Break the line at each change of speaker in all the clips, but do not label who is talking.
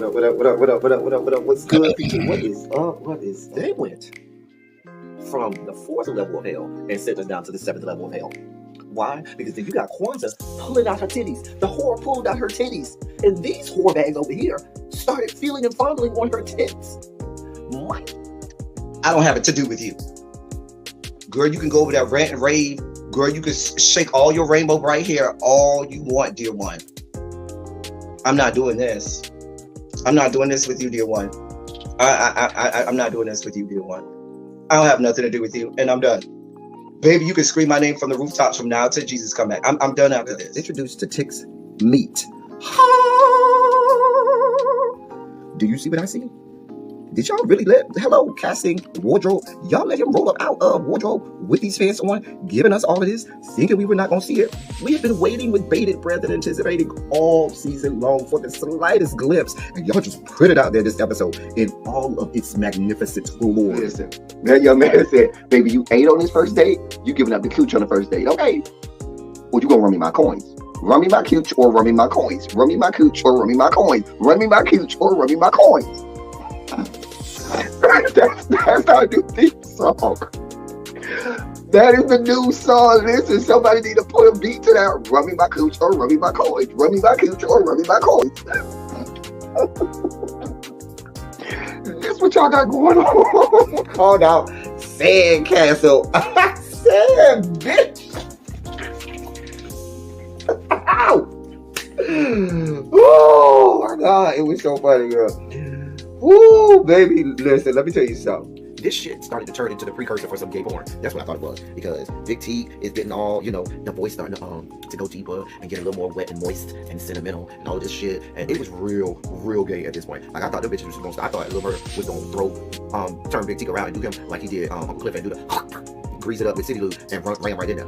up? What up? What up? What up? What up? What up? What up? What's good, PT? What is up? What is
They
up?
went from the 4th level of hell and sent us down to the 7th level of hell. Why? Because then you got Kwanzaa pulling out her titties. The whore pulled out her titties. And these whore bags over here started feeling and fondling on her tits. Mike,
I don't have it to do with you. Girl, you can go over there, rant and rave. Girl, you can shake all your rainbow bright hair all you want, dear one. I'm not doing this. I'm not doing this with you, dear one. I'm not doing this with you, dear one. I don't have nothing to do with you, and I'm done. Baby, you can scream my name from the rooftops from now till Jesus come back. I'm done after this.
Introduced to Tick's Meat. Do you see what I see? Did y'all really hello, casting, wardrobe, y'all let him roll up out of wardrobe with these fans on, giving us all of this, thinking we were not going to see it? We have been waiting with bated breath and anticipating all season long for the slightest glimpse, and y'all just put it out there this episode in all of its magnificent glory.
Listen, that young man said, baby, you ate on this first date, you giving up the cooch on the first date, okay? Well, you gonna run me my coins. Run me my cooch or run me my coins. Run me my cooch or run me my coins. Run me my cooch or run me my coins. That's our new theme song. That is the new song. Listen, somebody need to put a beat to that. Run me my cooch or run me my coins. Run me my cooch or run me my coins. This what y'all got going on.
Called out Sandcastle. Sand, bitch. Ow. Oh my God, it was so funny, girl. Woo, baby, listen, let me tell you something.
this shit started to turn into the precursor for some gay porn. That's what I thought it was. Because Big T is getting all, you know, the voice starting to go deeper and get a little more wet and moist and sentimental and all this shit. And it was real gay at this point. Like, I thought the bitches was gonna, I thought Lil Murder was gonna turn Big T around and do him like he did Uncle Cliff and do the grease it up with City Lou and ran right in there.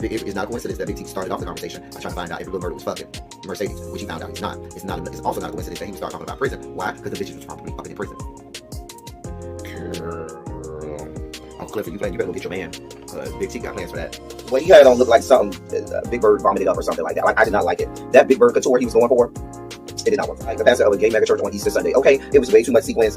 It's not a coincidence that Big T started off the conversation by trying to find out if Lil Murder was fucking Mercedes, which he found out he's not. It's also not a coincidence that he would start talking about prison. Why? Because the bitches was probably fucking in prison. Uncle Clifford, you better go get your man. Big T got plans for that.
Well, he had it on look like something Big Bird vomited up or something like that. Like, I did not like it. That Big Bird couture he was going for, it did not work. Like the pastor of a gay mega church on Easter Sunday. Okay, it was way too much sequins.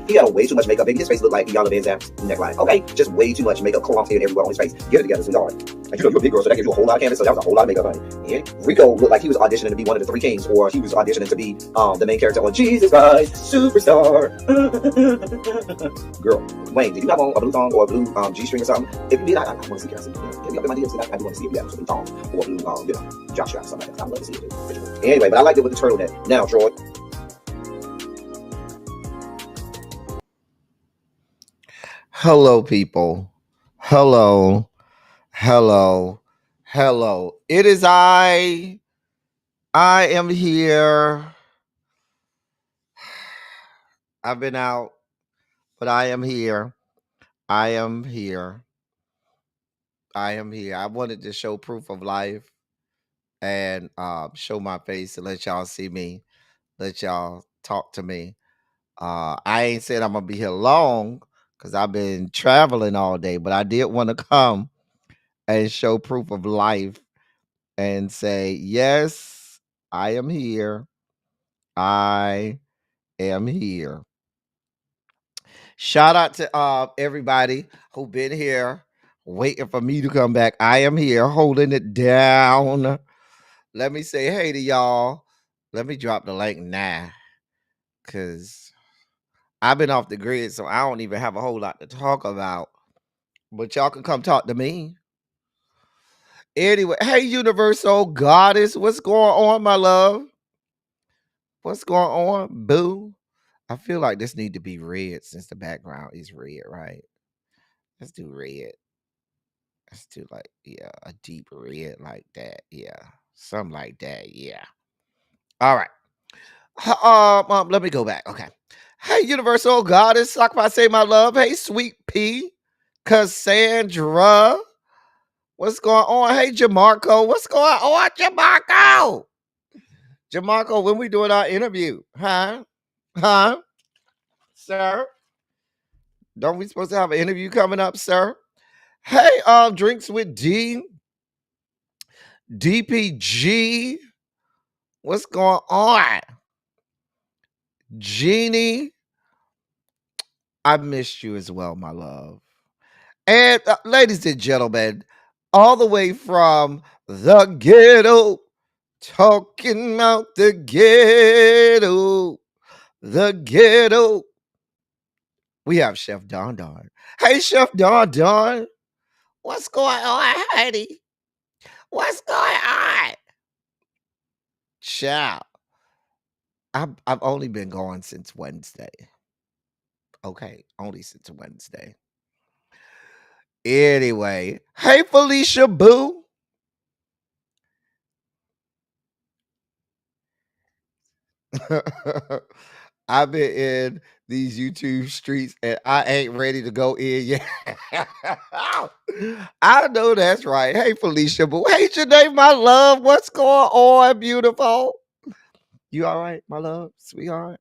He had on way too much makeup. Baby, his face looked like Iyanla Vanzant's neckline. Okay, just way too much makeup, clumped in everywhere on his face. Get it together, sweetheart. And you know, you're a big girl, so that gives you a whole lot of canvas. So that was a whole lot of makeup, honey. Yeah. Rico looked like he was auditioning to be one of the three kings, or he was auditioning to be the main character on Jesus Christ Superstar. Girl, Wayne, did you have on a blue thong or a blue G-string or something? If you did, I want to see it. Get me up in my DMs. I do want to see if you have some blue thongs or blue, jock strap, something like that. I'd love to see it. Anyway, but I liked it with the turtleneck. Now, Troy.
Hello, people. Hello. It is I am here. I've been out, but I am here. I wanted to show proof of life and show my face and let y'all see me, let y'all talk to me. I ain't said I'm going to be here long because I've been traveling all day, but I did want to come and show proof of life and say, yes, I am here. I am here. Shout out to everybody who been here waiting for me to come back. I am here holding it down. Let me say hey to y'all. Let me drop the link now because I've been off the grid, so I don't even have a whole lot to talk about. But y'all can come talk to me. Anyway, hey, Universal Goddess, what's going on, my love? What's going on, boo? I feel like this need to be red since the background is red, right? Let's do red. Let's do like, yeah, a deep red like that. Yeah, something like that. Yeah. All right. Let me go back. Okay. Hey, Universal Goddess, like if I say my love. Hey, Sweet Pea, Cassandra. What's going on? Hey, Jamarco. What's going on, Jamarco? Jamarco, when we doing our interview? Huh? Sir? Don't we supposed to have an interview coming up, sir? Hey, Drinks with D. DPG. What's going on? Jeannie, I missed you as well, my love. And ladies and gentlemen, all the way from the ghetto, talking out the ghetto, we have Chef Don Don. Hey, Chef Don Don, what's going on, honey? What's going on? Ciao. I've only been gone since Wednesday. Okay, only since Wednesday. Anyway, hey Felicia Boo. I've been in these YouTube streets and I ain't ready to go in yet. I know that's right. Hey Felicia Boo. Hey Janae, my love. What's going on, beautiful? You all right, my love, sweetheart?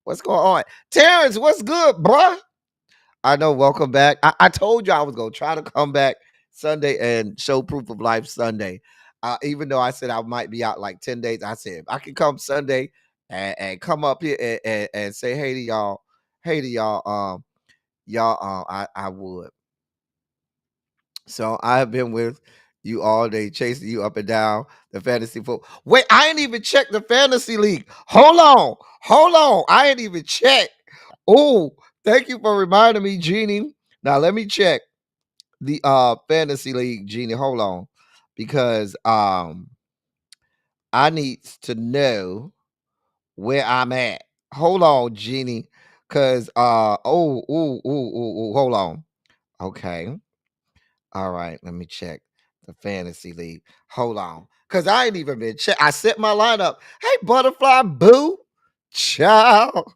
What's going on? Terrence, what's good, bruh? I know. Welcome back. I told you I was gonna try to come back Sunday and show proof of life Sunday. Even though I said I might be out like 10 days, I said if I can come Sunday and come up here and say hey to y'all, I would. So I have been with you all day, chasing you up and down the fantasy football. Wait, I ain't even checked the fantasy league. Hold on. I ain't even checked. Oh, thank you for reminding me, Jeannie. Now let me check the fantasy league, Jeannie. Hold on. Because I need to know where I'm at. Hold on, Jeannie. Cause hold on. Okay. All right, let me check the fantasy league. Hold on. Cause I ain't even been check. I set my lineup. Hey, butterfly boo. Child.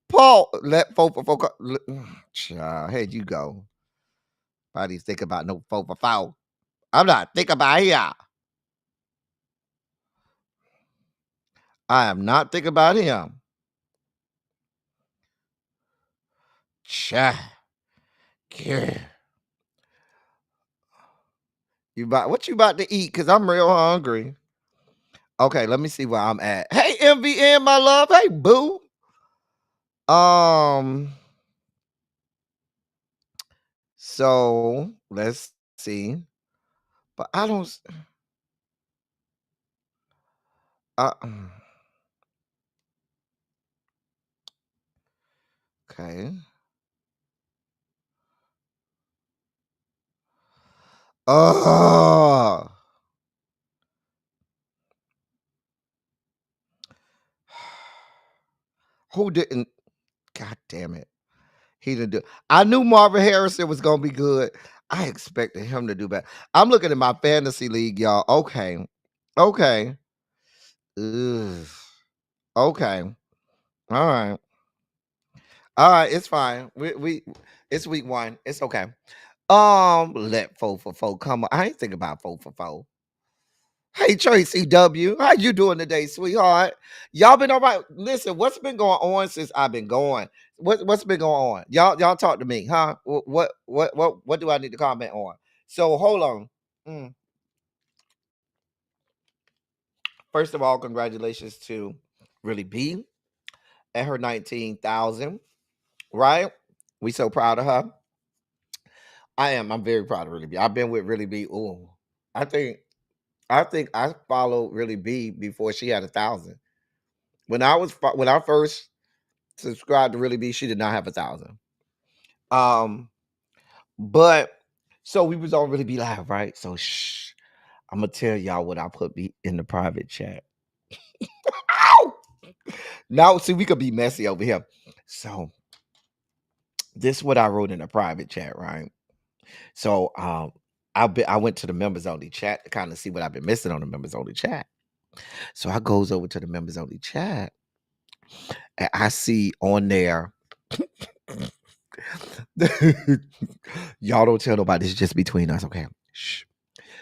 Paul, let folk. Child, here you go. Nobody's think about no 4 for 4. I'm not thinking about here. I am not thinking about him. Cha. Yeah. What you about to eat? Cause I'm real hungry. Okay, let me see where I'm at. Hey, MVN, my love. Hey, boo. Um, so let's see. But I don't uh, okay. Oh, who didn't? God damn it. He didn't do. I knew Marvin Harrison was gonna be good. I expected him to do better. I'm looking at my fantasy league, y'all. Okay. Okay. Ugh. Okay. All right. All right. It's fine. We it's week 1. It's okay. Let 4 for 4 come on. I ain't thinking about 4 for 4. Hey Tracy W, how you doing today, sweetheart? Y'all been all right? Listen, what's been going on since I've been going? What's been going on? Y'all talk to me, huh? What do I need to comment on? So hold on. Mm. First of all, congratulations to Really B at her 19,000. Right? We so proud of her. I am. I'm very proud of Really B. I've been with Really B. Ooh, I think I followed Really B before she had 1,000. When I first subscribed to Really B, she did not have 1,000. Um, but so we was on Really B Live, right? So shh, I'm gonna tell y'all what I put in the private chat. Ow! Now, see, we could be messy over here. So this is what I wrote in the private chat, right? So I went to the members only chat to kind of see what I've been missing on the members only chat. So I goes over to the members only chat and I see on there. Y'all don't tell nobody. It's just between us, okay? Shh.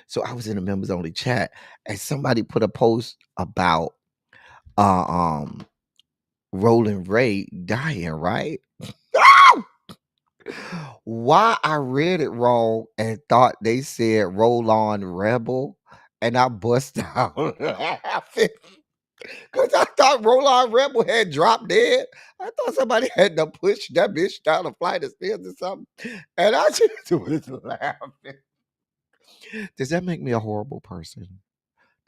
So I was in the members only chat, and somebody put a post about uh um Rolling Ray dying, right? Why I read it wrong and thought they said Roll On Rebel, and I bust out laughing. Because I thought Roland Rebel had dropped dead. I thought somebody had to push that bitch down a flight of stairs or something. And I just was laughing. Does that make me a horrible person?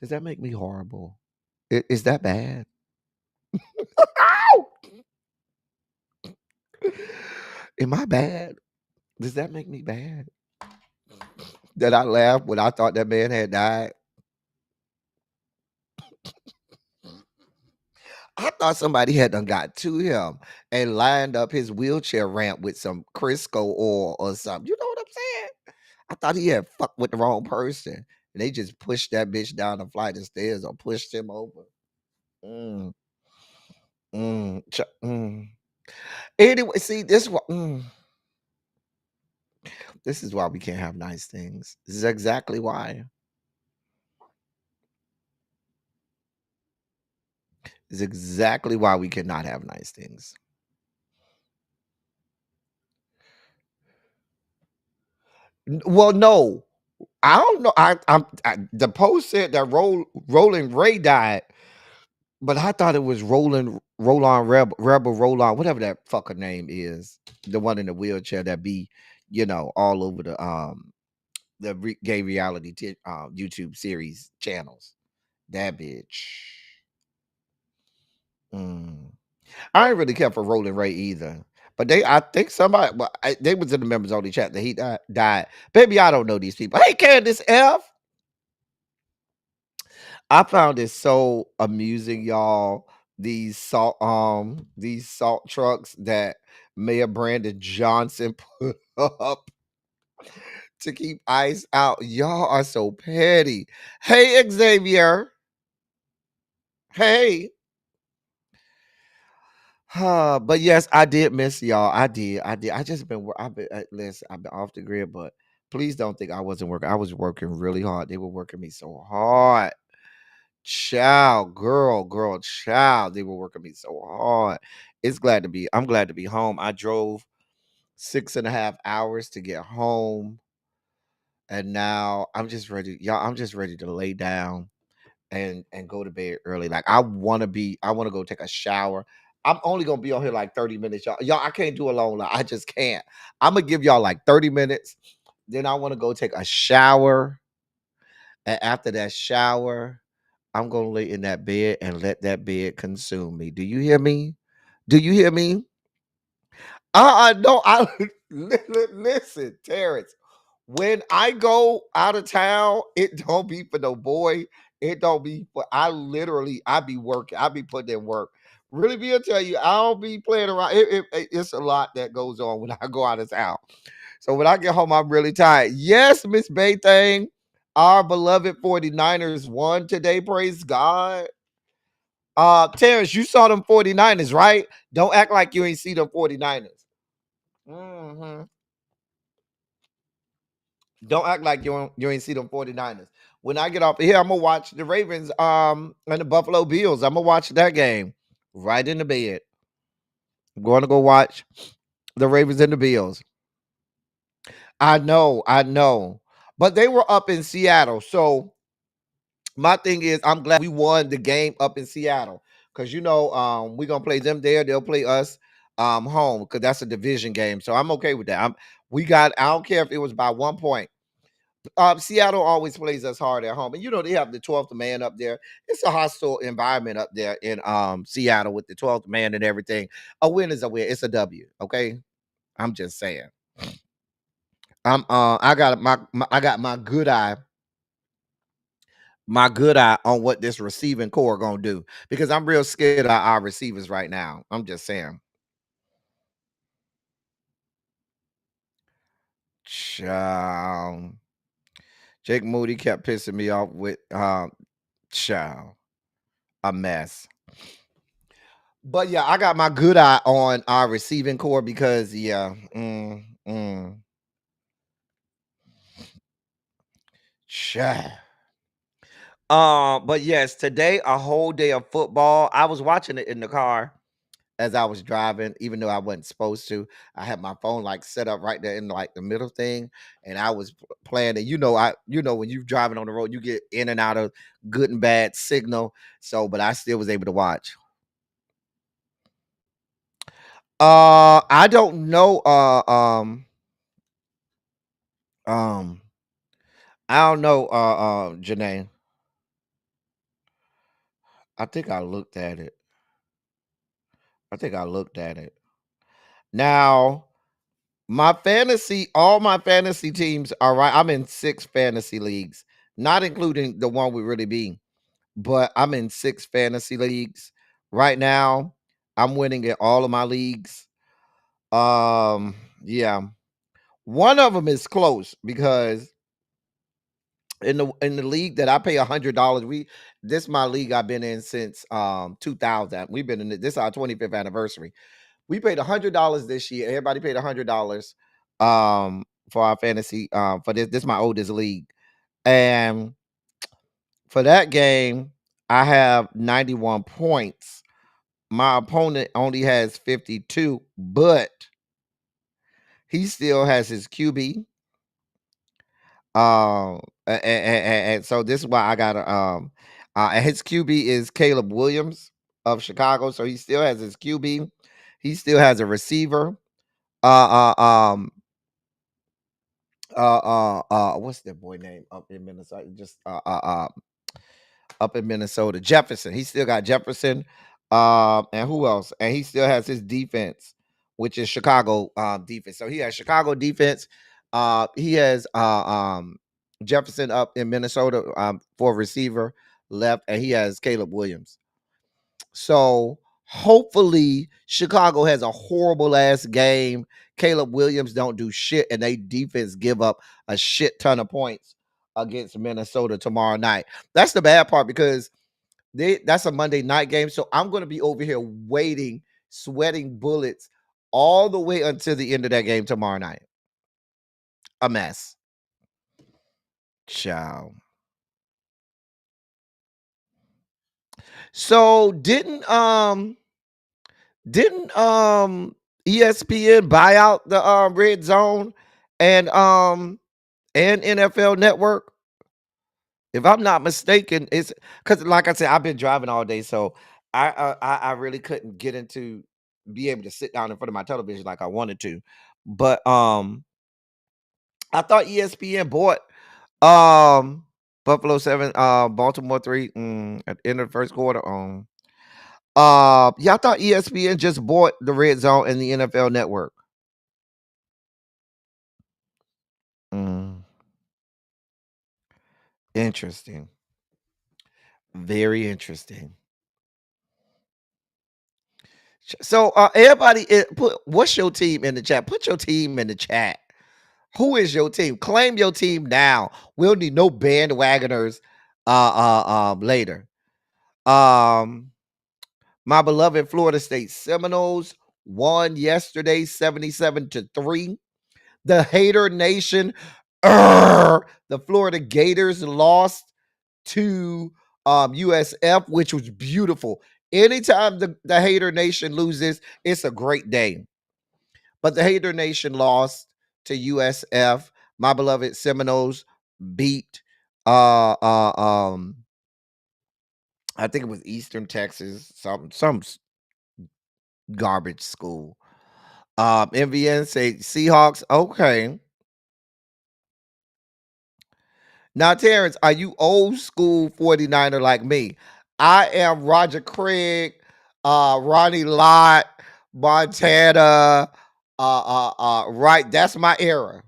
Does that make me horrible? Is that bad? Ow! Am I bad? Does that make me bad? That I laughed when I thought that man had died? I thought somebody had done got to him and lined up his wheelchair ramp with some Crisco oil or something. You know what I'm saying? I thought he had fucked with the wrong person. And they just pushed that bitch down the flight of stairs or pushed him over. Mm, mm. Anyway, see, this is why we can't have nice things. This is exactly why. This is exactly why we cannot have nice things. Well, no, I don't know. The post said that Rolling Ray died, but I thought it was Roland Rebel Roland, whatever that fucker name is, the one in the wheelchair that be, all over the gay reality YouTube series channels. That bitch. Mm. I ain't really care for Rolling Ray either. But I think somebody, they was in the members only chat that he died. Baby, I don't know these people. Hey, Candace F. I found it so amusing, y'all. These salt trucks that Mayor Brandon Johnson put up to keep ice out. Y'all are so petty. Hey, Xavier. Hey. But yes, I did miss y'all. I did. I just been. Listen. I've been off the grid, but please don't think I wasn't working. I was working really hard. They were working me so hard. Child, girl, child. They were working me so hard. I'm glad to be home. I drove 6.5 hours to get home. And now I'm just ready. Y'all, I'm just ready to lay down and go to bed early. Like I want to go take a shower. I'm only gonna be on here like 30 minutes, y'all. Y'all, I can't do a long line. I just can't. I'm gonna give y'all like 30 minutes. Then I want to go take a shower. And after that shower, I'm gonna lay in that bed and let that bed consume me. Do you hear me? Do you hear me? No, I listen, Terrence. When I go out of town, it don't be for no boy. It don't be for I be working. I be putting in work. Really be to tell you, I don't be playing around. It's a lot that goes on when I go out of town. So when I get home, I'm really tired. Yes, Miss Bay Thing. Our beloved 49ers won today. Praise God. Terrence, you saw them 49ers, right? Don't act like you ain't see them 49ers. Mm-hmm. Don't act like you ain't see them 49ers. When I get off of here, I'm gonna watch the Ravens and the Buffalo Bills. I'm gonna watch that game right in the bed. I'm going to go watch the Ravens and the Bills. I know. But they were up in Seattle. So my thing is I'm glad we won the game up in Seattle. Because we're gonna play them there, they'll play us home because that's a division game. So I'm okay with that. I don't care if it was by 1 point. Seattle always plays us hard at home, and they have the 12th man up there. It's a hostile environment up there in Seattle with the 12th man and everything. A win is a win. It's a W. Okay, I'm just saying. I got I got my good eye on what this receiving core gonna do because I'm real scared of our receivers right now. I'm just saying. Child. Jake Moody kept pissing me off with child. A mess. But yeah, I got my good eye on our receiving core because Child. But yes, today a whole day of football. I was watching it in the car as I was driving, even though I wasn't supposed to. I had my phone like set up right there in like the middle thing, and I was playing. And when you're driving on the road, you get in and out of good and bad signal. So, but I still was able to watch. I don't know. Um, I don't know. Janae. I think I looked at it. I think I looked at it. Now, all my fantasy teams are right. I'm in 6 fantasy leagues, not including the one with really being, but I'm in 6 fantasy leagues right now. I'm winning in all of my leagues. Yeah. One of them is close because in the league that I pay $100, this is my league I've been in since 2000. We've been in this is our 25th anniversary. We paid $100 this year. Everybody paid $100 for our fantasy for this. This is my oldest league. And for that game, I have 91 points. My opponent only has 52, but he still has his QB. And so this is why I got and his QB is Caleb Williams of Chicago. So he still has his QB. He still has a receiver. Uh, uh, um, what's that boy name up in Minnesota? Just up in Minnesota, Jefferson. He still got Jefferson. And who else? And he still has his defense, which is Chicago defense. So he has Chicago defense. He has Jefferson up in Minnesota for receiver left, and he has Caleb Williams. So hopefully Chicago has a horrible ass game. Caleb Williams don't do shit, and they defense give up a shit ton of points against Minnesota tomorrow night. That's the bad part because that's a Monday night game. So I'm going to be over here waiting, sweating bullets all the way until the end of that game tomorrow night. A mess. Ciao. So didn't ESPN buy out the Red Zone and NFL Network? If I'm not mistaken, it's because like I said, I've been driving all day, so I really couldn't get into be able to sit down in front of my television like I wanted to. But I thought ESPN bought Buffalo 7, Baltimore 3 at the end of the first quarter. Yeah, I thought ESPN just bought the Red Zone and the NFL Network. Mm, interesting. Very interesting. So everybody put what's your team in the chat? Put your team in the chat. Who is your team? Claim your team now. We'll need no bandwagoners later. My beloved Florida State Seminoles won yesterday 77-3. The Hater Nation, the Florida Gators lost to USF, which was beautiful. Anytime the Hater Nation loses, it's a great day. But the Hater Nation lost to USF. My beloved Seminoles beat I think it was Eastern Texas, some garbage school. MVN say Seahawks. Okay. Now, Terrence, are you old school 49er like me? I am Roger Craig, Ronnie Lott, Montana. Right. That's my era.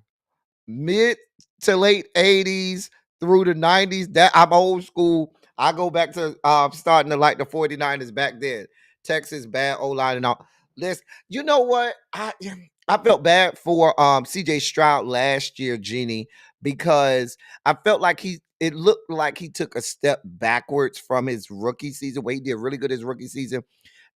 Mid to late 80s through the 90s. That I'm old school. I go back to starting to like the 49ers back then. Texas, bad O-line and all. Listen, you know what? I felt bad for CJ Stroud last year, Jeannie, because I felt like it looked like he took a step backwards from his rookie season, where he did really good his rookie season,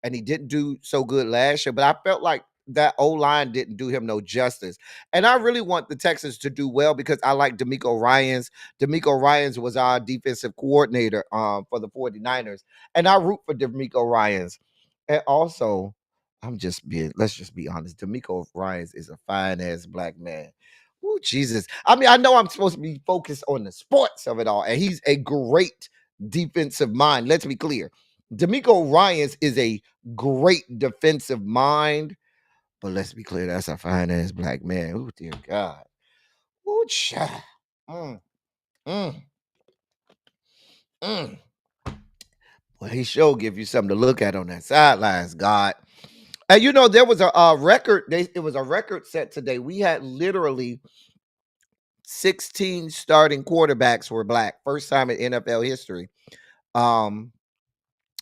and he didn't do so good last year. But I felt like that O-line didn't do him no justice. And I really want the Texans to do well because I like D'Amico Ryans. D'Amico Ryans was our defensive coordinator for the 49ers. And I root for D'Amico Ryans. And also, let's just be honest. D'Amico Ryans is a fine ass black man. Oh, Jesus. I mean, I know I'm supposed to be focused on the sports of it all, and he's a great defensive mind. Let's be clear. D'Amico Ryans is a great defensive mind, but let's be clear, that's a fine ass black man. Oh, dear God. Oh, child. Mm, mm, mm. Well, he sure give you something to look at on that sidelines, God. And you know, there was a record. It was a record set today. We had literally 16 starting quarterbacks were black. First time in NFL history. Um,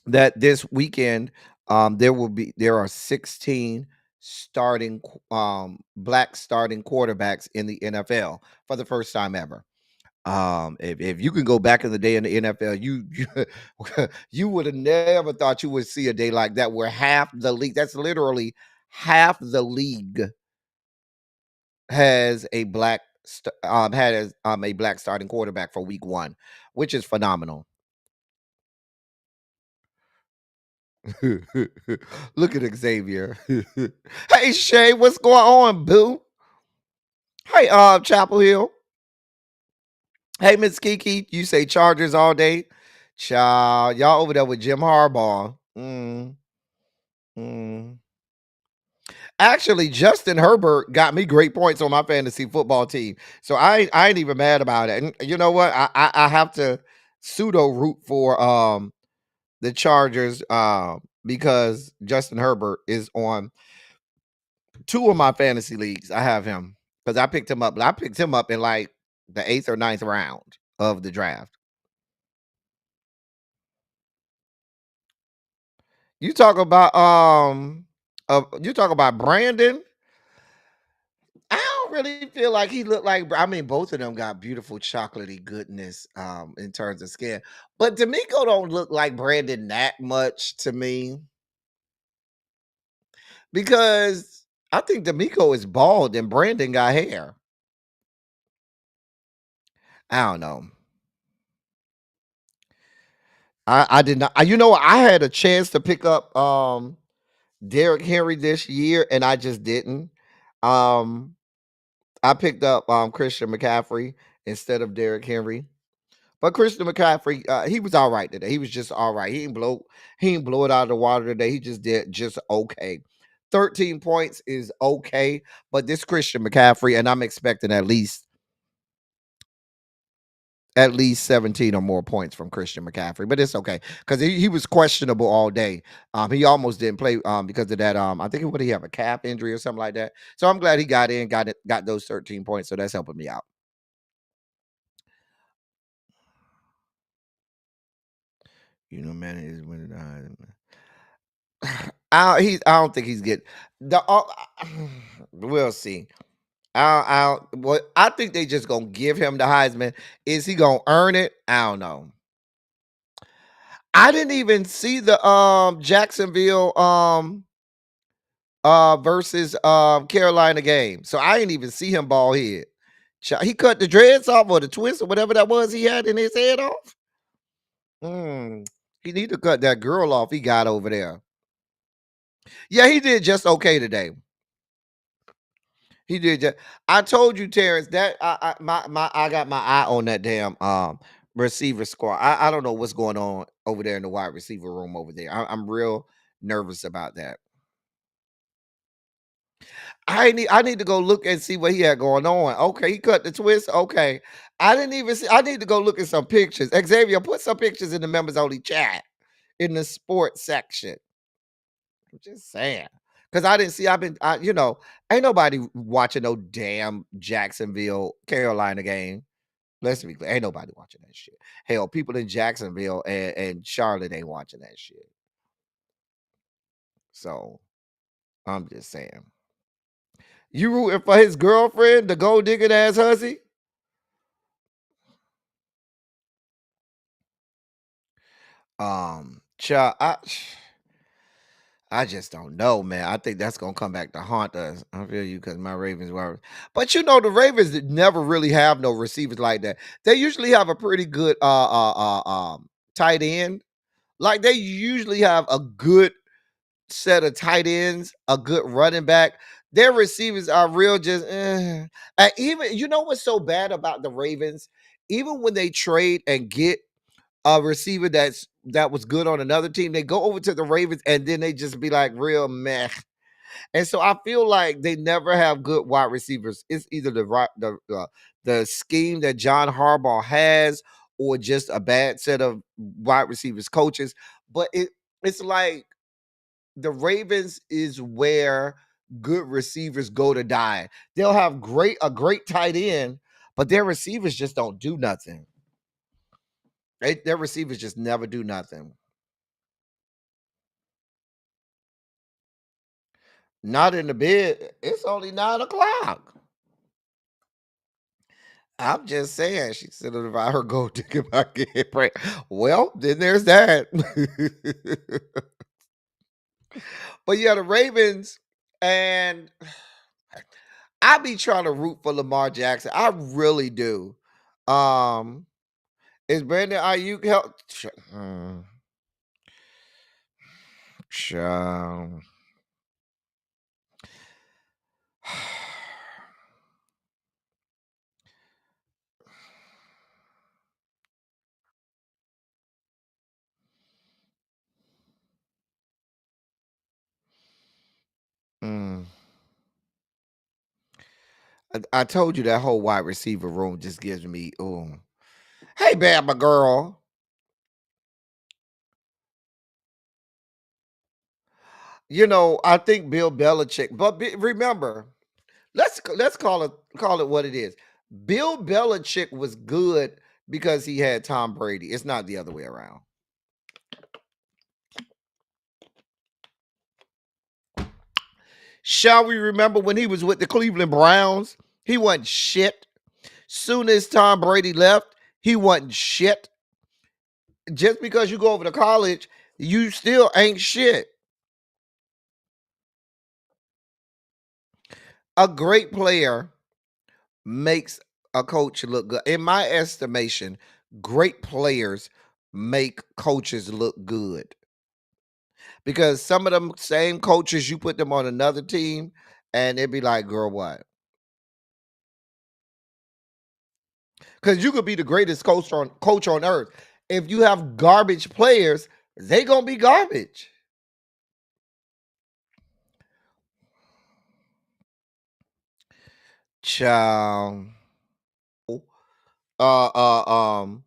that this weekend, there are 16 starting black starting quarterbacks in the NFL for the first time ever. If you can go back in the day in the NFL, you would have never thought you would see a day like that where half the league, that's literally half the league, has a a black starting quarterback for week 1, which is phenomenal. Look at Xavier. Hey Shay, what's going on, boo? Hey, Chapel Hill. Hey, Miss Kiki, you say Chargers all day? Child, y'all over there with Jim Harbaugh. Mm. Actually, Justin Herbert got me great points on my fantasy football team, so I ain't even mad about it. And you know what? I have to pseudo root for the Chargers because Justin Herbert is on 2 of my fantasy leagues. I have him because I picked him up. I picked him up in like the 8th or 9th round of the draft. You talk about Brandon. I don't really feel like he looked like. I mean, both of them got beautiful chocolatey goodness in terms of skin, but D'Amico don't look like Brandon that much to me because I think D'Amico is bald and Brandon got hair. I don't know. I did not. You know, I had a chance to pick up Derrick Henry this year, and I just didn't. Um, I picked up Christian McCaffrey instead of Derrick Henry. But Christian McCaffrey, he was all right today. He was just all right. He didn't blow it out of the water today. He just did just okay. 13 points is okay, but this Christian McCaffrey, and I'm expecting at least 17 or more points from Christian McCaffrey, but it's okay because he was questionable all day. He almost didn't play because of that. I think what did he have, a calf injury or something like that. So I'm glad he got those 13 points. So that's helping me out. You know, man, is when I don't think he's getting the. We'll see. I think they just gonna give him the Heisman. Is he gonna earn it? I don't know. I didn't even see the Jacksonville versus Carolina game. So I didn't even see him ball head. He cut the dreads off or the twist or whatever that was he had in his head off. He need to cut that girl off he got over there. Yeah, he did just okay today. He did just. I told you, Terrence, that I got my eye on that damn receiver squad. I don't know what's going on over there in the wide receiver room over there. I'm real nervous about that. I need to go look and see what he had going on. Okay, he cut the twist. Okay. I didn't even see. I need to go look at some pictures. Xavier, put some pictures in the members only chat in the sports section. I'm just saying. Because I didn't see, ain't nobody watching no damn Jacksonville, Carolina game. Let's be clear. Ain't nobody watching that shit. Hell, people in Jacksonville and Charlotte ain't watching that shit. So I'm just saying. You rooting for his girlfriend, the gold digging ass hussy? Child, I just don't know, man. I think that's gonna come back to haunt us. I feel you because my Ravens were, but you know the Ravens never really have no receivers like that. They usually have a pretty good tight end. Like they usually have a good set of tight ends, a good running back. Their receivers are real just And even you know what's so bad about the Ravens? Even when they trade and get a receiver that was good on another team, they go over to the Ravens and then they just be like real meh. And so I feel like they never have good wide receivers. It's either the scheme that John Harbaugh has, or just a bad set of wide receivers coaches. But it's like the Ravens is where good receivers go to die. They'll have a great tight end, but their receivers just don't do nothing. Their receivers just never do nothing. Not in the bed. It's only 9 o'clock. I'm just saying, she said about her gold digger about getting pregnant. Well, then there's that. But yeah, the Ravens, and I be trying to root for Lamar Jackson. I really do. Um, is Brandon Ayuk help? Sure. Mm. I told you that whole wide receiver room just gives me, oh, hey, Bama girl. You know, I think Bill Belichick, but remember, let's call it what it is. Bill Belichick was good because he had Tom Brady. It's not the other way around. Shall we remember when he was with the Cleveland Browns? He wasn't shit. Soon as Tom Brady left, he wasn't shit. Just because you go over to college, you still ain't shit. A great player makes a coach look good. In my estimation, great players make coaches look good. Because some of them same coaches, you put them on another team, and it'd be like, girl, what? Because you could be the greatest coach on earth. If you have garbage players, they gonna be garbage. Child. Uh uh um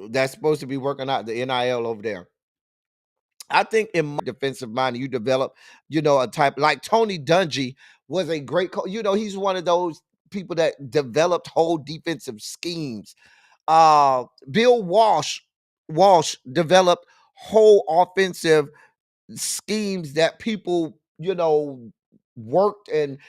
that's supposed to be working out the NIL over there. I think in my defensive mind, you develop, a type like Tony Dungy was a great coach. He's one of those people that developed whole defensive schemes. Bill Walsh developed whole offensive schemes that people, worked and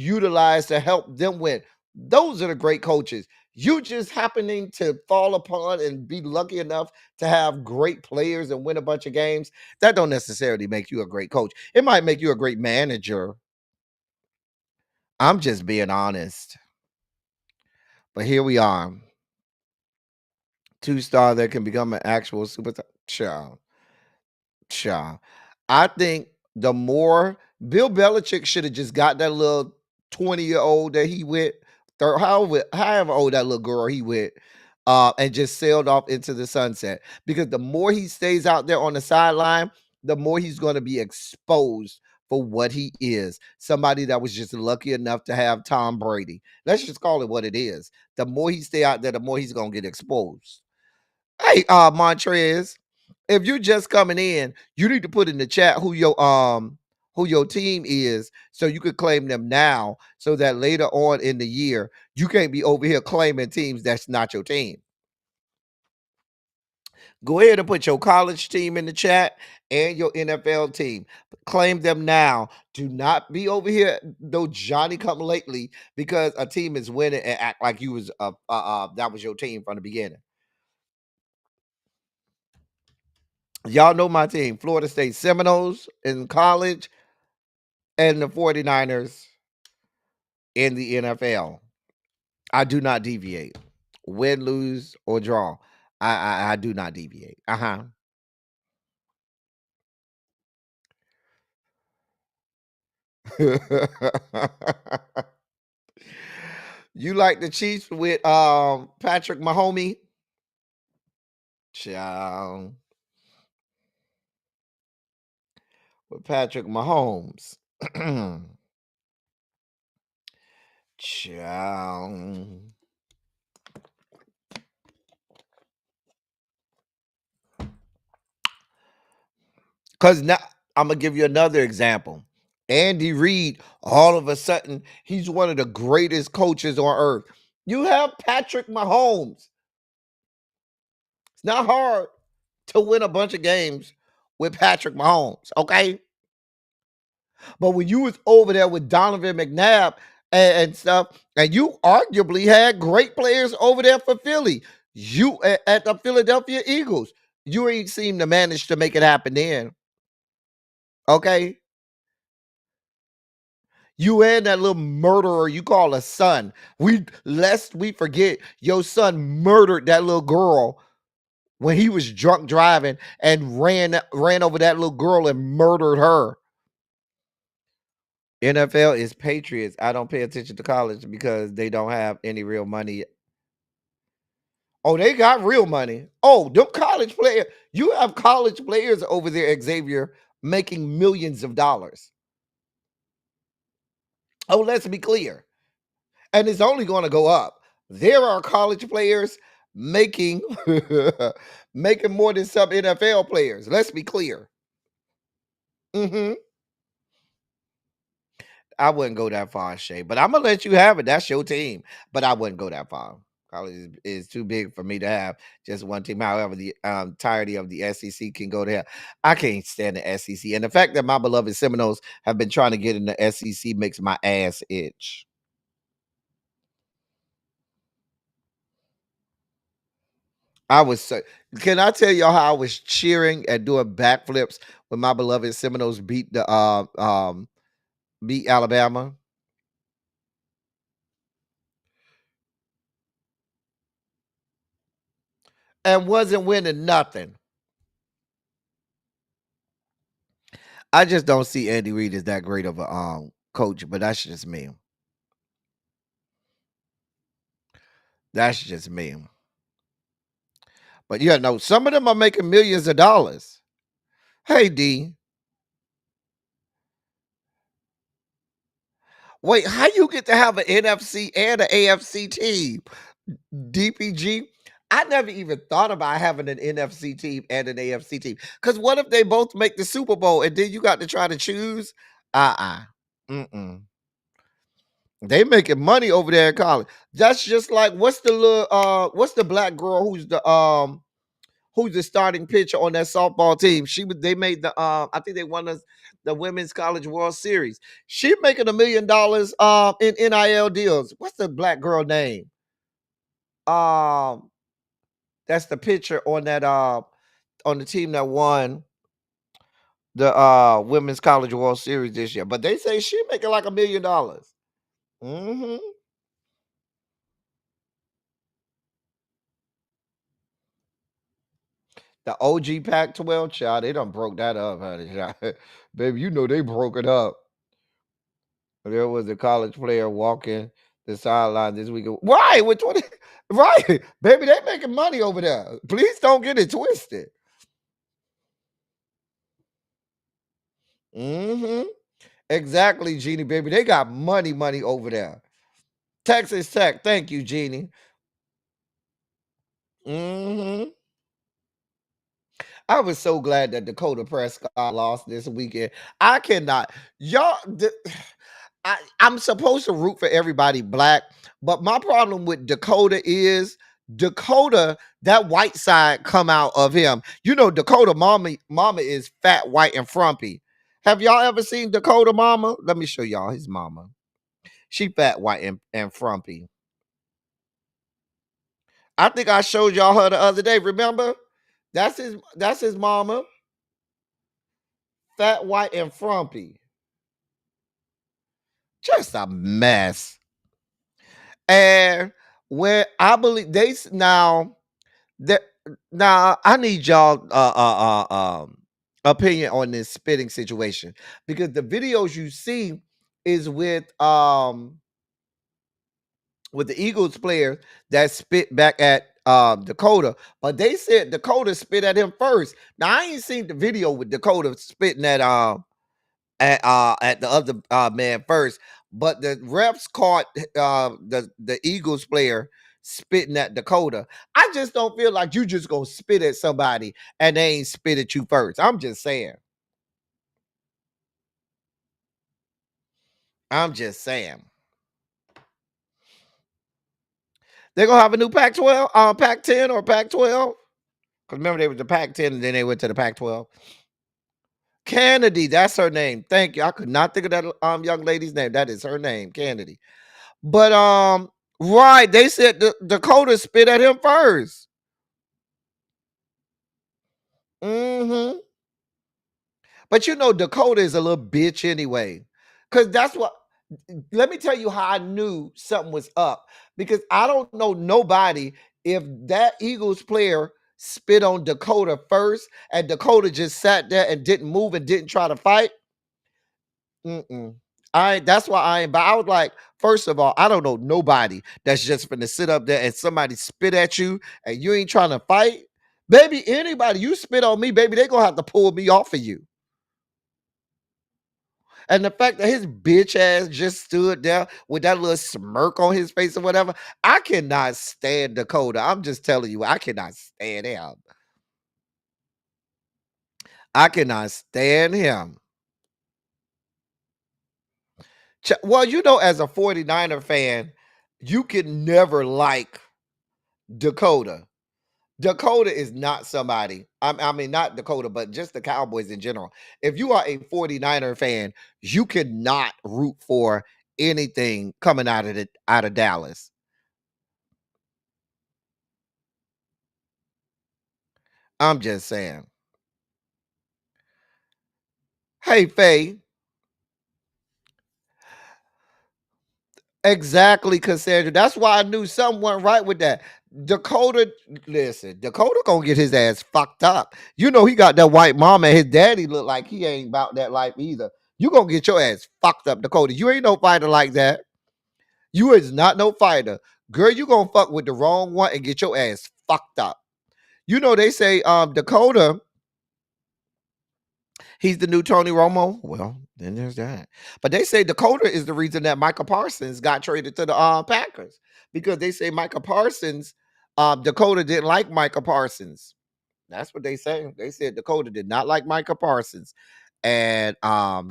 utilized to help them win. Those are the great coaches. You just happening to fall upon and be lucky enough to have great players and win a bunch of games, that don't necessarily make you a great coach. It might make you a great manager. I'm just being honest. But here we are. Two-star that can become an actual superstar. Child. Child. I think the more Bill Belichick should have just got that little 20-year-old that he with, however old that little girl he with, and just sailed off into the sunset. Because the more he stays out there on the sideline, the more he's going to be exposed for what he is. Somebody that was just lucky enough to have Tom Brady. Let's just call it what it is. The more he stay out there, the more he's going to get exposed. Hey, Montrez, if you're just coming in, you need to put in the chat who your team is so you could claim them now so that later on in the year you can't be over here claiming teams that's not your team. Go ahead and put your college team in the chat and your NFL team. Claim them now. Do not be over here no Johnny come lately because a team is winning and act like you was that was your team from the beginning. Y'all know my team, Florida State Seminoles in college and the 49ers in the NFL. I do not deviate. Win, lose, or draw. I do not deviate. Uh-huh. You like the Chiefs with Patrick Mahomes? Child. With Patrick Mahomes. Child. Because now I'm gonna give you another example. Andy Reid, all of a sudden, he's one of the greatest coaches on earth. You have Patrick Mahomes. It's not hard to win a bunch of games with Patrick Mahomes, okay? But when you was over there with Donovan McNabb and stuff, and you arguably had great players over there for Philly, you at the Philadelphia Eagles, you ain't seem to manage to make it happen then, okay? You and that little murderer you call a son. Lest we forget, your son murdered that little girl when he was drunk driving and ran over that little girl and murdered her. NFL is Patriots. I don't pay attention to college because they don't have any real money. Oh, they got real money. Oh, them college players. You have college players over there, Xavier, making millions of dollars. Oh, let's be clear. And it's only going to go up. There are college players making making more than some NFL players. Let's be clear. Hmm. I wouldn't go that far, Shay, but I'm gonna let you have it. That's your team, but I wouldn't go that far. College is too big for me to have just one team. However, the entirety of the SEC can go there. I can't stand the SEC, and the fact that my beloved Seminoles have been trying to get in the SEC makes my ass itch. I was so. Can I tell y'all how I was cheering and doing backflips when my beloved Seminoles beat Alabama? And wasn't winning nothing. I just don't see Andy Reid as that great of a coach, but that's just me. That's just me. But yeah, no, some of them are making millions of dollars. Hey D, wait, how you get to have an NFC and an AFC team? DPG. I never even thought about having an NFC team and an AFC team. Because what if they both make the Super Bowl and then you got to try to choose? Uh-uh. Mm-mm. They making money over there in college. That's just like what's the black girl who's the starting pitcher on that softball team? They made the I think they won the Women's College World Series. She making $1 million in NIL deals. What's the black girl name? Um that's the pitcher on the team that won the Women's College World Series this year. But they say she making like $1 million. Mm-hmm. The OG Pac-12, child, they done broke that up, honey. Baby, you know they broke it up. There was a college player walking the sideline this weekend. Right, with 20. Right. Baby, they making money over there. Please don't get it twisted. Mm-hmm. Exactly, Jeannie, baby. They got money over there. Texas Tech. Thank you, Jeannie. Mm-hmm. I was so glad that Dakota Prescott lost this weekend. I cannot. Y'all, I'm supposed to root for everybody black, but my problem with Dakota is Dakota, that white side come out of him. You know, Dakota mama is fat, white, and frumpy. Have y'all ever seen Dakota mama? Let me show y'all his mama. She fat, white, and frumpy. I think I showed y'all her the other day. Remember? That's his mama. Fat, white, and frumpy. Just a mess. And where I believe that now I need y'all opinion on this spitting situation because the videos you see is with the Eagles player that spit back at Dakota, but they said Dakota spit at him first. Now I ain't seen the video with Dakota spitting at the other man first, but the refs caught the Eagles player spitting at Dakota. I just don't feel like you just gonna spit at somebody and they ain't spit at you first. I'm just saying. I'm just saying. They're gonna have a new Pac-12, Pac-10 or Pac-12. Because remember they was the Pac-10 and then they went to the Pac-12. Kennedy, that's her name. Thank you. I could not think of that young lady's name. That is her name, Kennedy. But right, they said Dakota spit at him first. Mm-hmm. But you know, Dakota is a little bitch anyway. Cause that's what let me tell you how I knew something was up. Because I don't know nobody if that Eagles player spit on Dakota first and Dakota just sat there and didn't move and didn't try to fight. Mm-mm. That's why I ain't. But I was like, first of all, I don't know nobody that's just gonna sit up there and somebody spit at you and you ain't trying to fight. Baby, anybody you spit on me, baby, they gonna have to pull me off of you. And the fact that his bitch ass just stood there with that little smirk on his face or whatever, I cannot stand Dakota. I'm just telling you, I cannot stand him. I cannot stand him. Well, you know, as a 49er fan, you can never like Dakota. Dakota is not somebody. I mean, not Dakota, but just the Cowboys in general. If you are a 49er fan, you cannot root for anything coming out of Dallas. I'm just saying. Hey, Faye. Exactly, Cassandra. That's why I knew something went right with that. Dakota, listen, Dakota gonna get his ass fucked up. You know he got that white mama and his daddy look like he ain't about that life either. You gonna get your ass fucked up, Dakota. You ain't no fighter like that. You is not no fighter. Girl, you gonna fuck with the wrong one and get your ass fucked up. You know they say Dakota, he's the new Tony Romo. Well, then there's that. But they say Dakota is the reason that Micah Parsons got traded to the Packers because they say Micah Parsons, Dakota didn't like Micah Parsons. That's what they say. They said Dakota did not like Micah Parsons, and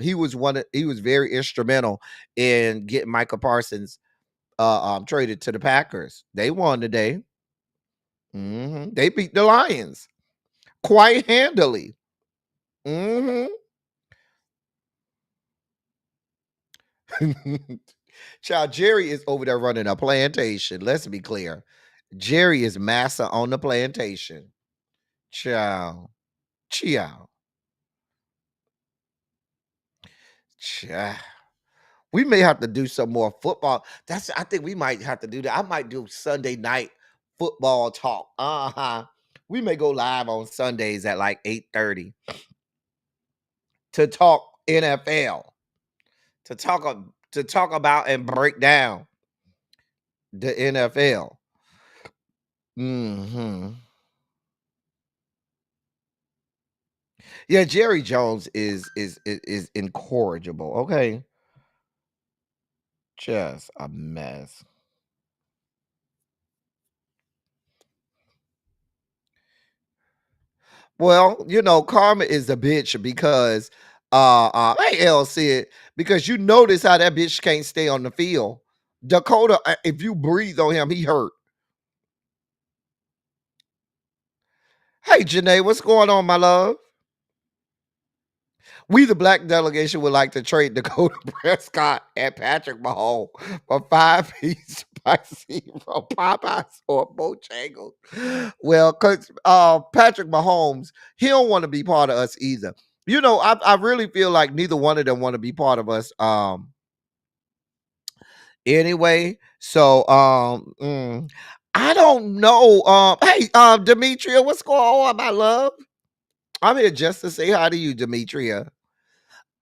he was very instrumental in getting Micah Parsons traded to the Packers. They won today. They beat the Lions quite handily. hmm Child, Jerry is over there running a plantation. Let's be clear. Jerry is massa on the plantation. Child. Child. Child. We may have to do some more football. I think we might have to do that. I might do Sunday night football talk. Uh-huh. We may go live on Sundays at like 8:30 to talk NFL. To talk about and break down the NFL. hmm Yeah, Jerry Jones is incorrigible. Okay, just a mess. Well, you know, karma is a bitch because hey L said because you notice how that bitch can't stay on the field. Dakota, if you breathe on him, he hurt. Hey Janae, what's going on, my love? We, the black delegation, would like to trade Dakota Prescott and Patrick Mahomes for 5 piece spicy from Popeyes or Bojangles. Well, because Patrick Mahomes, he don't want to be part of us either. You know, I really feel like neither one of them want to be part of us. Anyway, so I don't know. Hey, Demetria, what's going on, my love? I'm here just to say hi to you, Demetria.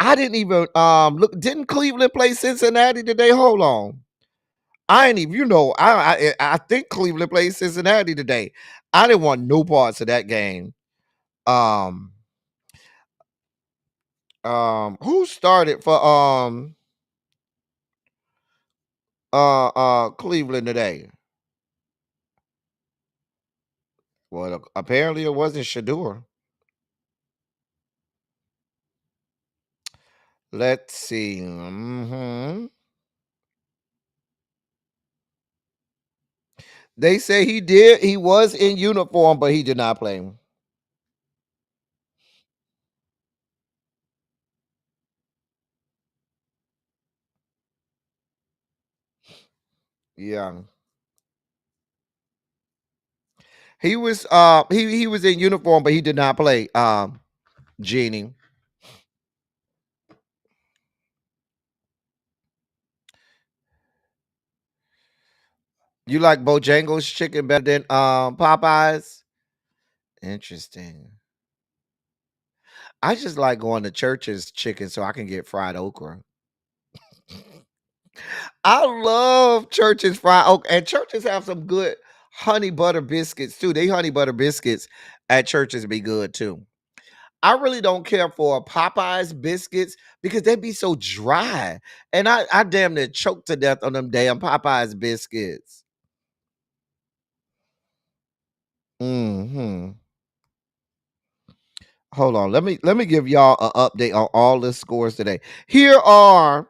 I didn't even look. Didn't Cleveland play Cincinnati today? Hold on. I ain't even, I think Cleveland played Cincinnati today. I didn't want no parts of that game. Um, who started for Cleveland today? Well, apparently it wasn't Shador. Let's see. They say he did. He was in uniform, but he did not play. Yeah. He was in uniform, but he did not play. Genie. You like Bojangles chicken better than Popeyes? Interesting. I just like going to Church's chicken so I can get fried okra. I love Church's fried okra, and Church's have some good honey butter biscuits too. They honey butter biscuits at Church's be good too. I really don't care for Popeyes biscuits because they be so dry, and I damn near choke to death on them damn Popeyes biscuits. Hmm. Hold on, let me give y'all an update on all the scores today. Here are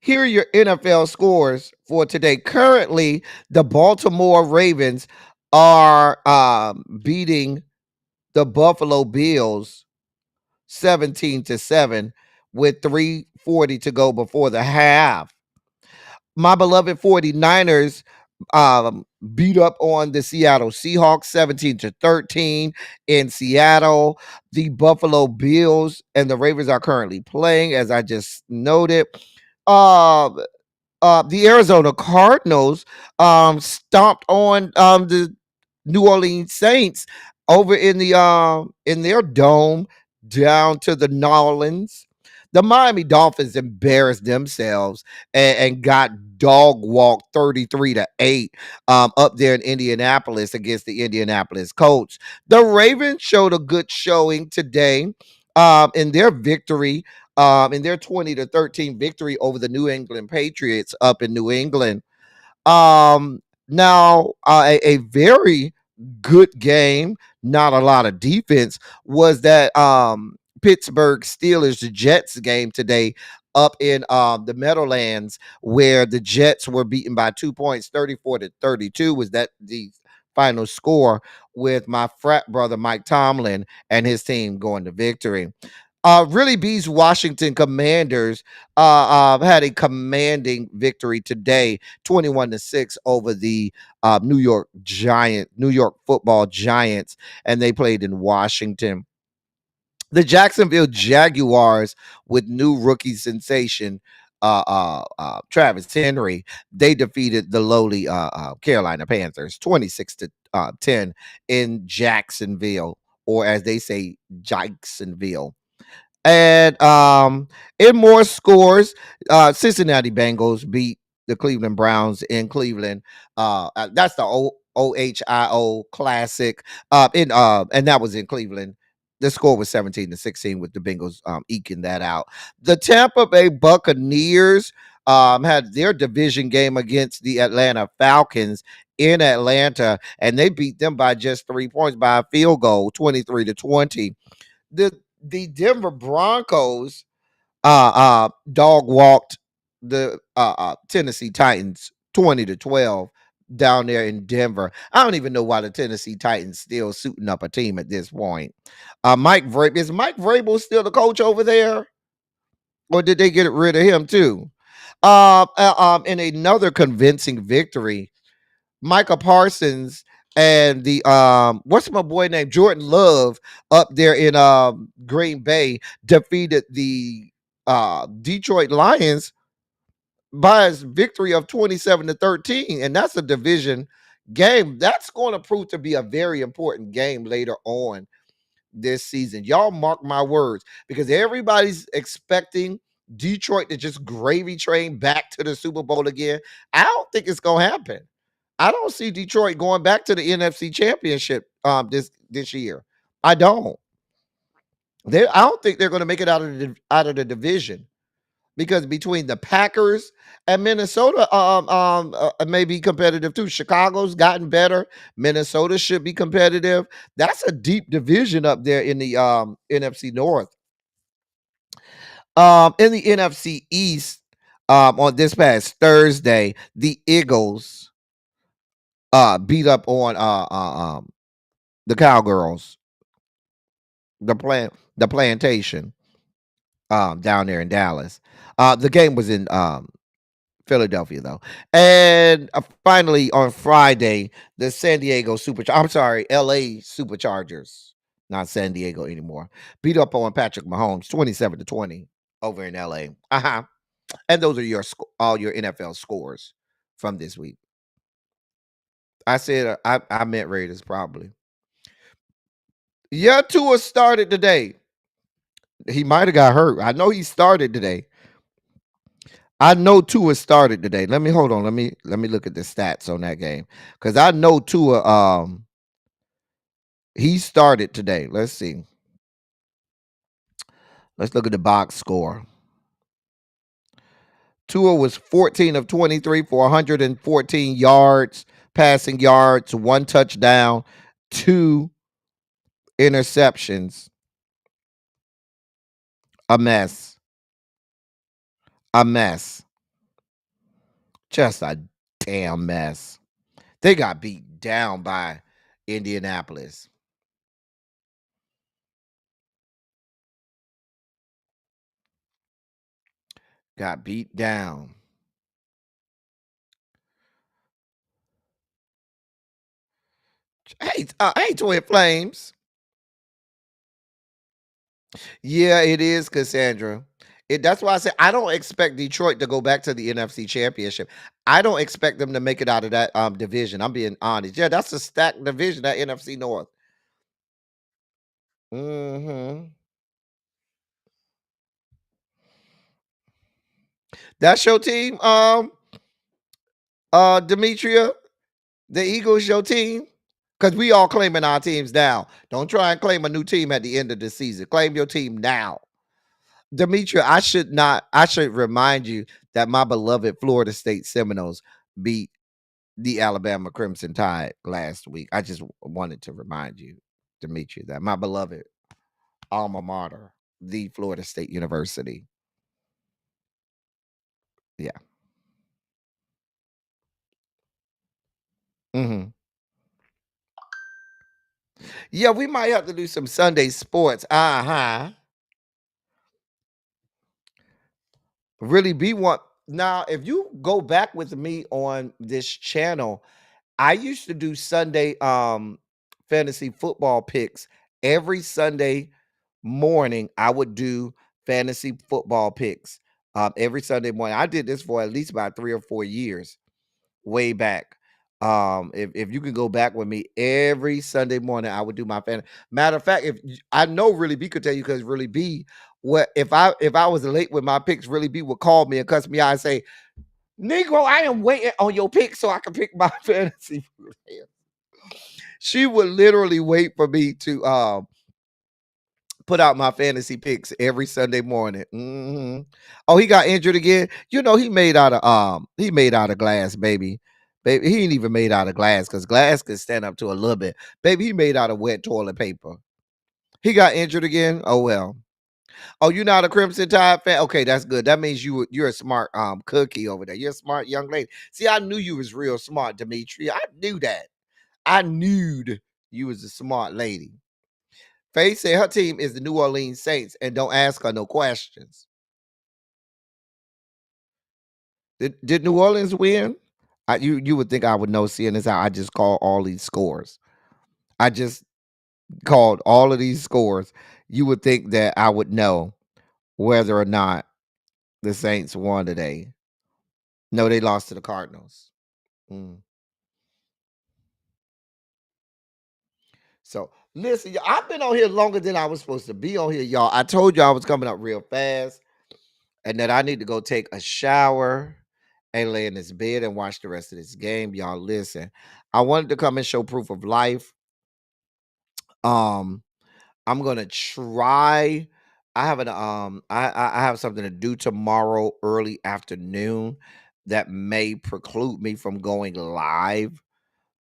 your NFL scores for today. Currently, the Baltimore Ravens are beating the Buffalo Bills 17-7 with 3:40 to go before the half. My beloved 49ers beat up on the Seattle Seahawks 17-13 in Seattle. The Buffalo Bills and the Ravens are currently playing, as I just noted. Uh, the Arizona Cardinals stomped on the New Orleans Saints over in their dome down to the Nolans. The Miami Dolphins embarrassed themselves and got dog walked 33-8 up there in Indianapolis against the Indianapolis Colts. The Ravens showed a good showing today in their victory, in their 20-13 victory over the New England Patriots up in New England. Now a very good game, not a lot of defense, was that Pittsburgh Steelers Jets game today up in the Meadowlands, where the Jets were beaten by 2 points, 34-32 was that the final score, with my frat brother Mike Tomlin and his team going to victory. Really, B's Washington Commanders had a commanding victory today, 21-6 over the New York Football Giants, and they played in Washington. The Jacksonville Jaguars, with new rookie sensation Travis Henry, they defeated the lowly Carolina Panthers 26-10 in Jacksonville, or as they say, Jacksonville. And in more scores, Cincinnati Bengals beat the Cleveland Browns in Cleveland. That's the OHIO Classic. And that was in Cleveland. The score was 17-16 with the Bengals eking that out. The Tampa Bay Buccaneers had their division game against the Atlanta Falcons in Atlanta, and they beat them by just 3 points by a field goal, 23-20. The Denver Broncos dog walked the Tennessee Titans 20-12 down there in Denver. I don't even know why the Tennessee Titans still suiting up a team at this point. Is Mike Vrabel still the coach over there, or did they get rid of him too? In another convincing victory, Micah Parsons and the what's my boy named Jordan Love up there in Green Bay defeated the Detroit Lions by his victory of 27-13, and that's a division game. That's going to prove to be a very important game later on. this season. Y'all mark my words, because everybody's expecting Detroit to just gravy train back to the Super Bowl again. I don't think it's gonna happen. I don't see Detroit going back to the NFC Championship this year. I don't. I don't think they're going to make it out of the division, because between the Packers and Minnesota, may be competitive too. Chicago's gotten better. Minnesota should be competitive. That's a deep division up there in the NFC North. In the NFC East, on this past Thursday, the Eagles beat up on the Cowgirls, the plantation, down there in Dallas. The game was in Philadelphia though. And finally on Friday, the LA Superchargers, not San Diego anymore, beat up on Patrick Mahomes 27-20 over in LA. Uh-huh. And those are all your NFL scores from this week. I said I meant Raiders probably. Yeah, Tua started today. He might have got hurt. I know he started today. I know Tua started today. Let me hold on. Let me look at the stats on that game, because I know Tua he started today. Let's see. Let's look at the box score. Tua was 14 of 23 for 114 yards, passing yards, 1 touchdown, 2 interceptions. A mess. A mess. Just a damn mess. They got beat down by Indianapolis. Got beat down. Hey, Twin Flames. Yeah, it is, Cassandra. That's why I said I don't expect Detroit to go back to the NFC Championship. I don't expect them to make it out of that division. I'm being honest. Yeah, that's a stacked division, that NFC North. Hmm. That's your team, Demetria. The Eagles, your team. Because we all claiming our teams now. Don't try and claim a new team at the end of the season. Claim your team now. Demetria, I should remind you that my beloved Florida State Seminoles beat the Alabama Crimson Tide last week. I just wanted to remind you, Demetria, that my beloved alma mater, the Florida State University. Yeah. Hmm. Yeah, we might have to do some Sunday sports. Uh-huh. Really be one. Now, if you go back with me on this channel, I used to do Sunday fantasy football picks every Sunday morning. I would do fantasy football picks every Sunday morning. I did this for at least about 3 or 4 years, way back. If you could go back with me every Sunday morning, I would do my fantasy. Matter of fact, I know Really B could tell you, because Really B, what if I was late with my picks, Really B would call me and cuss me out and say, Negro, I am waiting on your pick so I can pick my fantasy. She would literally wait for me to put out my fantasy picks every Sunday morning. Oh, he got injured again. You know, he made out of glass, baby. Baby, he ain't even made out of glass, because glass can stand up to a little bit. Baby, he made out of wet toilet paper. He got injured again. Oh well. Oh, you're not a Crimson Tide fan? Okay, that's good. That means you're a smart cookie over there. You're a smart young lady. See, I knew you was real smart, Dimitri. I knew that. I knew you was a smart lady. Faye said her team is the New Orleans Saints, and don't ask her no questions. Did New Orleans win? You would think I would know, seeing as how I just called all these scores. I just called all of these scores. You would think that I would know whether or not the Saints won today. No, they lost to the Cardinals. Mm. So Listen, I've been on here longer than I was supposed to be on here, y'all. I told you I was coming up real fast and that I need to go take a shower and lay in this bed and watch the rest of this game. Y'all, listen. I wanted to come and show proof of life. I'm gonna try. I have I have something to do tomorrow early afternoon that may preclude me from going live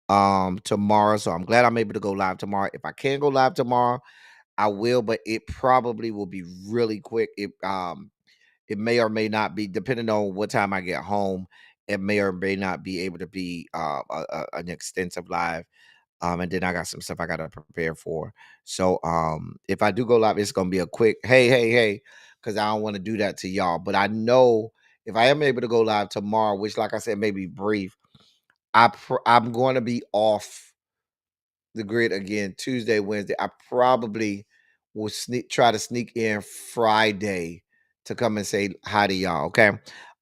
tomorrow. So I'm glad I'm able to go live tomorrow. If I can go live tomorrow, I will, but it probably will be really quick. It may or may not be, depending on what time I get home. It may or may not be able to be an extensive live. And then I got some stuff I gotta prepare for. So if I do go live, it's gonna be a quick hey, because I don't want to do that to y'all. But I know if I am able to go live tomorrow, which like I said, may be brief, I'm going to be off the grid again Tuesday, Wednesday. I probably will try to sneak in Friday to come and say hi to y'all. Okay.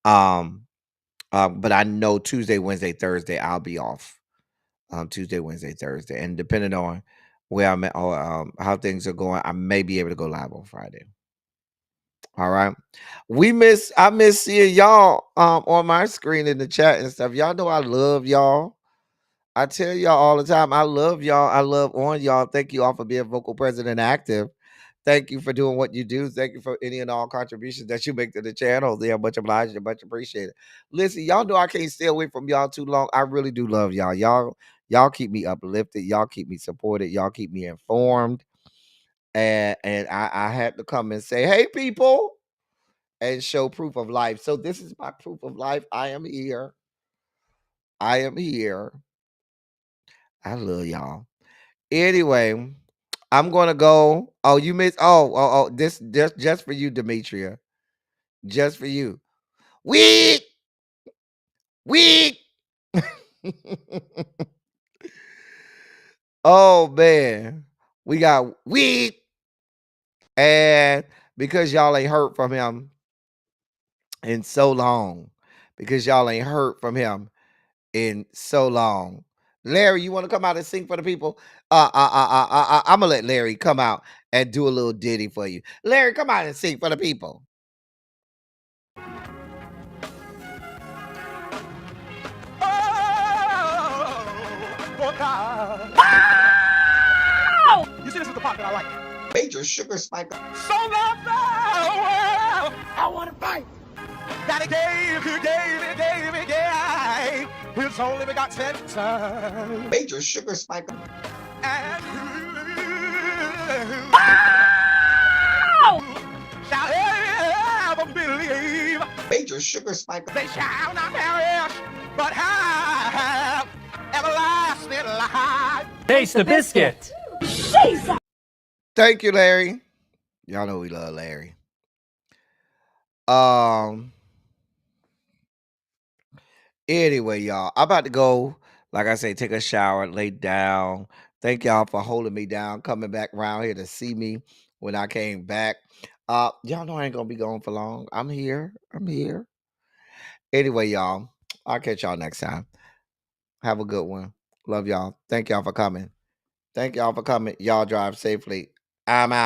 But I know Tuesday, Wednesday, Thursday, I'll be off. Tuesday, Wednesday, Thursday. And depending on where I'm at or how things are going, I may be able to go live on Friday. All right. I miss seeing y'all on my screen in the chat and stuff. Y'all know I love y'all. I tell y'all all the time, I love y'all. I love on y'all. Thank you all for being vocal present and active. Thank you for doing what you do. Thank you for any and all contributions that you make to the channel. They are much obliged and much appreciated. Listen, y'all know I can't stay away from y'all too long. I really do love y'all. Y'all keep me uplifted. Y'all keep me supported. Y'all keep me informed. And I had to come and say, hey, people, and show proof of life. So this is my proof of life. I am here. I am here. I love y'all. Anyway, I'm gonna go. Oh, you missed. This just for you, Demetria. Just for you. Weak. Oh man, we got weak, and because y'all ain't heard from him in so long, Larry, you want to come out and sing for the people? I'm gonna let Larry come out and do a little ditty for you. Larry, come out and sing for the people.
Oh, God. You see, this is the part that I like.
Major sugar spike.
So long, well, I want to fight. Daddy gave, he gave his only begotten son.
Major sugar spike.
And shall ever believe.
Major sugar spike.
They shall not perish, but have everlasting life.
Taste the biscuit.
Thank you, Larry. Y'all know we love Larry. Anyway, y'all, I'm about to go, like I say, take a shower, lay down. Thank y'all for holding me down, coming back around here to see me when I came back. Y'all know I ain't gonna be gone for long. I'm here. Anyway, y'all, I'll catch y'all next time. Have a good one. Love y'all. Thank y'all for coming. Y'all drive safely. I'm out.